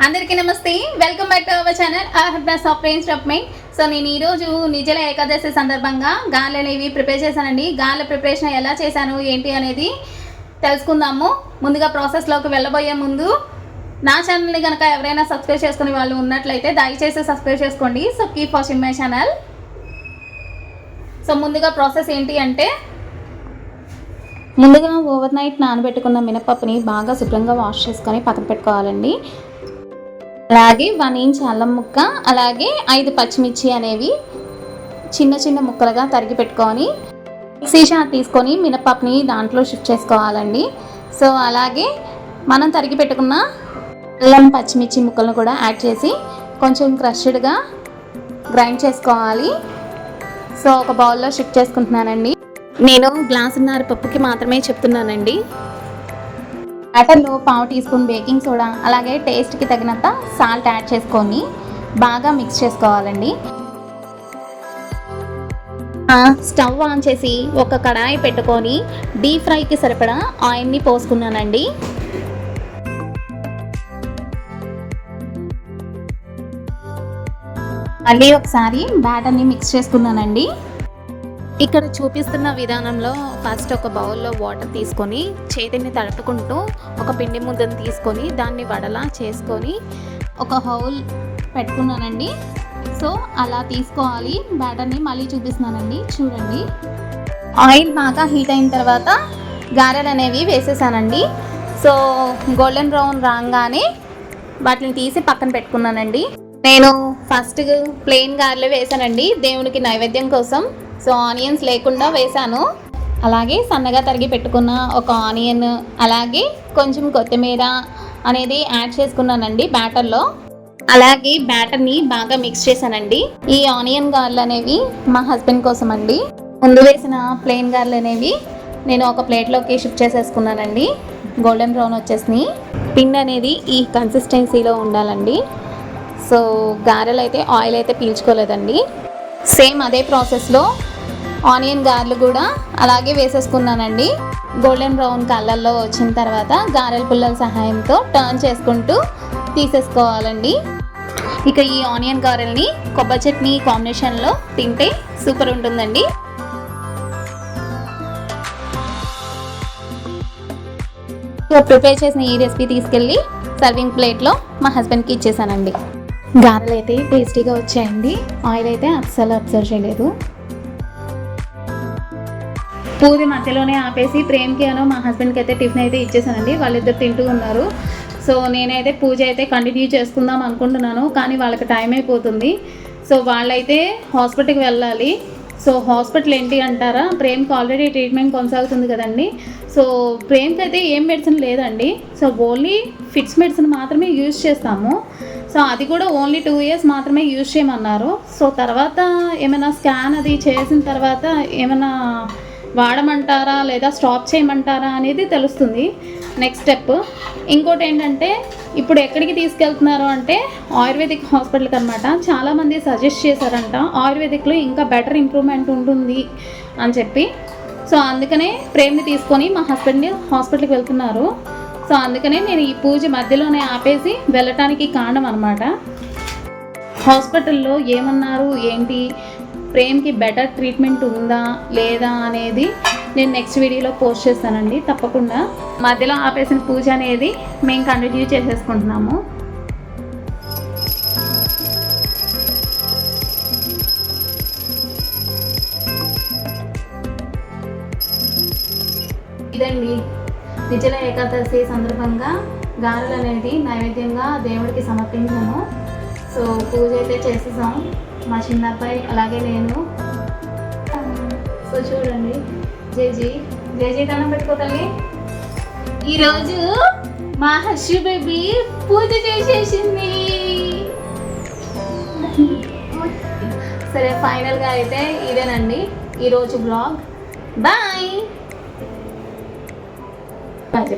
అందరికీ నమస్తే, welcome back to our channel అహర్బ్రాస్ of rains of mind. So నేను ఈరోజు నిర్జల ఏకాదశి సందర్భంగా గారెలు అనేవి ప్రిపేర్ చేశానండి. గారెల ప్రిపరేషన్ ఎలా చేశాను ఏంటి అనేది తెలుసుకుందాము. ముందుగా ప్రాసెస్లోకి వెళ్ళబోయే ముందు నా ఛానల్ని కనుక ఎవరైనా సబ్స్క్రైబ్ చేసుకునే వాళ్ళు ఉన్నట్లయితే దయచేసి సబ్స్క్రైబ్ చేసుకోండి. So keep watching my channel. So ముందుగా ప్రాసెస్ ఏంటి అంటే, ముందుగా ఓవర్ నైట్ నానబెట్టుకున్న మినపప్పుని బాగా శుభ్రంగా వాష్ చేసుకొని పక్కన పెట్టుకోవాలండి. అలాగే 1 ఇంచ్ అల్లం ముక్క, అలాగే 5 పచ్చిమిర్చి అనేవి చిన్న చిన్న ముక్కలుగా తరిగి పెట్టుకొని మిక్సీ జార్ తీసుకొని మినపప్పుని దాంట్లో షిఫ్ట్ చేసుకోవాలండి. సో అలాగే మనం తరిగి పెట్టుకున్న అల్లం పచ్చిమిర్చి ముక్కలను కూడా యాడ్ చేసి కొంచెం క్రష్డ్గా గ్రైండ్ చేసుకోవాలి. సో ఒక బౌల్లో షిఫ్ట్ చేసుకుంటున్నానండి. నేను గ్లాసున్నర పప్పుకి మాత్రమే చెప్తున్నానండి. బ్యాటర్లో 1/2 టీ స్పూన్ బేకింగ్ సోడా, అలాగే టేస్ట్కి తగినంత సాల్ట్ యాడ్ చేసుకొని బాగా మిక్స్ చేసుకోవాలండి. స్టవ్ ఆన్ చేసి ఒక కడాయి పెట్టుకొని డీప్ ఫ్రైకి సరిపడా ఆయిల్ని పోసుకున్నానండి. మళ్ళీ ఒకసారి బ్యాటర్ని మిక్స్ చేసుకున్నానండి. ఇక్కడ చూపిస్తున్న విధానంలో ఫస్ట్ ఒక బౌల్లో వాటర్ తీసుకొని చేతిని తడుపుకుంటూ ఒక పిండి ముద్దను తీసుకొని దాన్ని వడలా చేసుకొని ఒక హౌల్ పెట్టుకున్నానండి. సో అలా తీసుకోవాలి. బ్యాటర్ని మళ్ళీ చూపిస్తున్నానండి, చూడండి. ఆయిల్ బాగా హీట్ అయిన తర్వాత గారెలు అనేవి వేసేసానండి. సో గోల్డెన్ బ్రౌన్ రాగానే వాటిని తీసి పక్కన పెట్టుకున్నానండి. నేను ఫస్ట్ ప్లెయిన్ గారెలు వేసానండి దేవునికి నైవేద్యం కోసం. సో ఆనియన్స్ లేకుండా వేసాను. అలాగే సన్నగా తరిగి పెట్టుకున్న ఒక ఆనియన్, అలాగే కొంచెం కొత్తిమీర అనేది యాడ్ చేసుకున్నానండి బ్యాటర్లో. అలాగే బ్యాటర్ని బాగా మిక్స్ చేశానండి. ఈ ఆనియన్ గార్లు అనేవి మా హస్బెండ్ కోసం అండి. ముందు వేసిన ప్లెయిన్ గార్లు అనేవి నేను ఒక ప్లేట్లోకి షిఫ్ట్ చేసేసుకున్నానండి. గోల్డెన్ బ్రౌన్ వచ్చేసినాయి. పిండి అనేది ఈ కన్సిస్టెన్సీలో ఉండాలండి. సో గారెలు అయితే ఆయిల్ అయితే పీల్చుకోలేదండి. సేమ్ అదే ప్రాసెస్లో ఆనియన్ గారెలు కూడా అలాగే వేసేసుకున్నానండి. గోల్డెన్ బ్రౌన్ కలర్లో వచ్చిన తర్వాత గారెల పుల్లల సహాయంతో టర్న్ చేసుకుంటూ తీసేసుకోవాలండి. ఇక ఈ ఆనియన్ గారెల్ని కొబ్బరి చట్నీ కాంబినేషన్లో తింటే సూపర్ ఉంటుందండి. ప్రిపేర్ చేసిన ఈ రెసిపీ తీసుకెళ్ళి సర్వింగ్ ప్లేట్లో మా హస్బెండ్కి ఇచ్చేసానండి. గారెలు అయితే టేస్టీగా వచ్చాయండి. ఆయిల్ అయితే అస్సలు అబ్జర్వ్ చేయలేదు. పూజ మధ్యలోనే ఆపేసి ప్రేమ్కి అనో మా హస్బెండ్కి అయితే టిఫిన్ అయితే ఇచ్చేసానండి. వాళ్ళిద్దరు తింటూ ఉన్నారు. సో నేనైతే పూజ అయితే కంటిన్యూ చేసుకుందాం అనుకుంటున్నాను, కానీ వాళ్ళకి టైం అయిపోతుంది. సో వాళ్ళైతే హాస్పిటల్కి వెళ్ళాలి. సో హాస్పిటల్ ఏంటి అంటారా, ప్రేమ్కి ఆల్రెడీ ట్రీట్మెంట్ కొనసాగుతుంది కదండి. సో ప్రేమ్కి అయితే ఏం మెడిసిన్ లేదండి. సో ఓన్లీ ఫిట్స్ మెడిసిన్ మాత్రమే యూజ్ చేస్తాము. సో అది కూడా ఓన్లీ 2 years మాత్రమే యూజ్ చేయమన్నారు. సో తర్వాత ఏమైనా స్కాన్ అది చేసిన తర్వాత ఏమైనా వాడమంటారా లేదా స్టాప్ చేయమంటారా అనేది తెలుస్తుంది నెక్స్ట్ స్టెప్. ఇంకోటి ఏంటంటే, ఇప్పుడు ఎక్కడికి తీసుకెళ్తున్నారు అంటే ఆయుర్వేదిక్ హాస్పిటల్కి అనమాట. చాలామంది సజెస్ట్ చేశారంట ఆయుర్వేదిక్లో ఇంకా బెటర్ ఇంప్రూవ్మెంట్ ఉంటుంది అని చెప్పి. సో అందుకనే ప్రేమ్ని తీసుకొని మా హస్బెండ్ హాస్పిటల్కి వెళ్తున్నారు. సో అందుకనే నేను ఈ పూజ మధ్యలోనే ఆపేసి వెళ్ళటానికి కారణం అనమాట. హాస్పిటల్లో ఏమన్నారు ఏంటి, ప్రేమ్కి బెటర్ ట్రీట్మెంట్ ఉందా లేదా అనేది నేను నెక్స్ట్ వీడియోలో పోస్ట్ చేస్తానండి. తప్పకుండా మధ్యలో ఆపేసిన పూజ అనేది మేము కంటిన్యూ చేసేసుకుంటున్నాము. ఇదండి నిర్జల ఏకాదశి సందర్భంగా గారెలు అనేది నైవేద్యంగా దేవుడికి సమర్పించాను. సో పూజ అయితే చేసేసాం మా చిన్నబ్బాయి అలాగే నేను. సో చూడండి, జేజీ దండం పెట్టుకోవాలి. ఈరోజు మా హర్షు బేబీ పూజ చేసేసింది. సరే, ఫైనల్గా అయితే ఇదేనండి ఈరోజు బ్లాగ్. Bye bye.